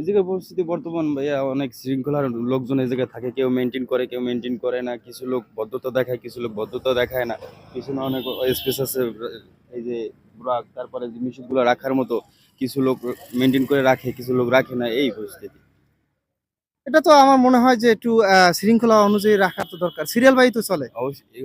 জায়গায় পরিস্থিতি বর্তমান ভাইয়া অনেক শৃঙ্খলার লোকজন এই জায়গায় থাকে। কেউ মেইনটেইন করে, কেউ মেইনটেইন করে না। কিছু লোক ভদ্রতা দেখায়, কিছু লোক ভদ্রতা দেখায় না। পিছনে অনেক স্পেস আছে। এই যে ব্রাক, তারপরে জিনিসগুলো রাখার মতো কিছু লোক মেইনটেইন করে রাখে, কিছু লোক রাখে না, এই পরিস্থিতি। এটা তো আমার মনে হয় যে একটু শৃঙ্খলা অনুযায়ী রাখা তো দরকার। সিরিয়াল বাই তো চলে।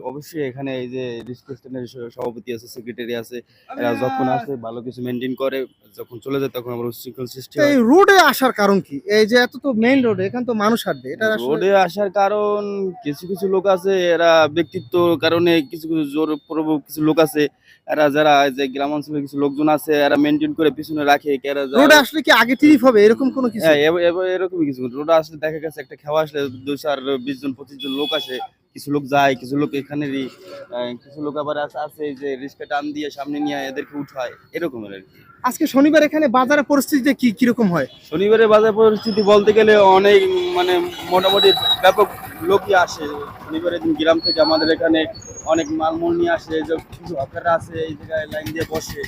অবশ্যই এখানে এই যে রেজিস্ট্রেশনের সভাপতি আছে, সেক্রেটারি আছে। এরা যখন আসে ভালো কিছু মেইনটেইন করে, যখন চলে যায় তখন আবার উচ্ছৃঙ্খল সৃষ্টি তো এই হয়। রোডে আসার কারণ কি? এই যে এত তো মেইন রোড, এখানে তো মানুষ হাঁটবে। এটা আসলে রোডে আসার কারণ কিছু কিছু লোক আছে, এরা ব্যক্তিত্ব কারণে কিছু কিছু জোর প্রবল কিছু লোক আছে, এরা যারা এই যে গ্রাম অঞ্চলের কিছু লোকজন আছে, এরা মেনটেন করে পিছনে রাখে এরা রোডে আসলে কি আগে টিরিফ হবে এরকম কোনো কিছু? হ্যাঁ, এরকমই কিছু রোডে আসলে দেখা গেছে একটা খেওয়া আসলে 2-4-20 জন 25 জন লোক আসে। কিছু লোক যায়, কিছু লোক এখানেরই, কিছু লোক আবার আছে এই যে রিস্কা টান দিয়ে সামনে নিয়ে এদেরকে উঠায়, এরকমের আর কি। আজকে শনিবার এখানে বাজারের পরিস্থিতিটা কিরকম হয়? শনিবারের বাজার পরিস্থিতি বলতে গেলে অনেক, মানে মোটামুটি ব্যাপক লোকই আসে। শনিবারের দিন গ্রাম থেকে আমাদের এখানে অনেক মালমূল নিয়ে আসে, যে কিছু হকাররা আছে এই জায়গায় লাইন দিয়ে বসে।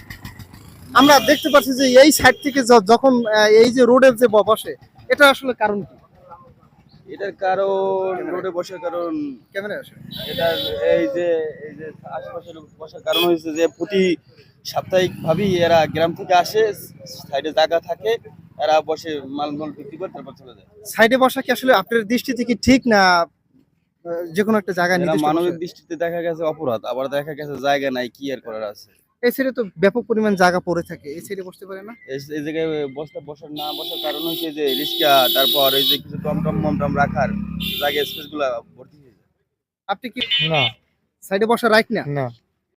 আমরা দেখতে পাচ্ছি যে এই সাইড থেকে যখন এই যে রোডের যে বসে, এটা আসলে কারণ কি? এটার কারণ রোডে বসার কারণ ক্যামেরায় আসে। এটা এই যে আশেপাশে বসার কারণ হয়েছে যে প্রতি সাপ্তাহিক ভাবেই এরা গ্রাম থেকে আসে, সাইডে জায়গা থাকে, এরা বসে মালমূল বিক্রি করে তারপর চলে যায়। সাইডে বসা কি আসলে আপনার দৃষ্টিতে কি ঠিক না যে কোনো একটা জায়গায় এরা নির্দিষ্ট মানবিক বসে? দৃষ্টিতে দেখা গেছে অপরাধ, আবার দেখা গেছে জায়গা নাই, কি আর করার আছে। এই সাইডে তো ব্যাপক পরিমাণ জায়গা পড়ে থাকে, এই সাইডে বসতে পারে না? এই জায়গায় বসার কারণ হচ্ছে যে রিক্সা, তারপর এই যে কিছু টমটম মমটম রাখার জায়গা, স্পেস গুলা ভর্তি হয়ে যায়। আপনি কি না, সাইডে বসা রাইট না? না।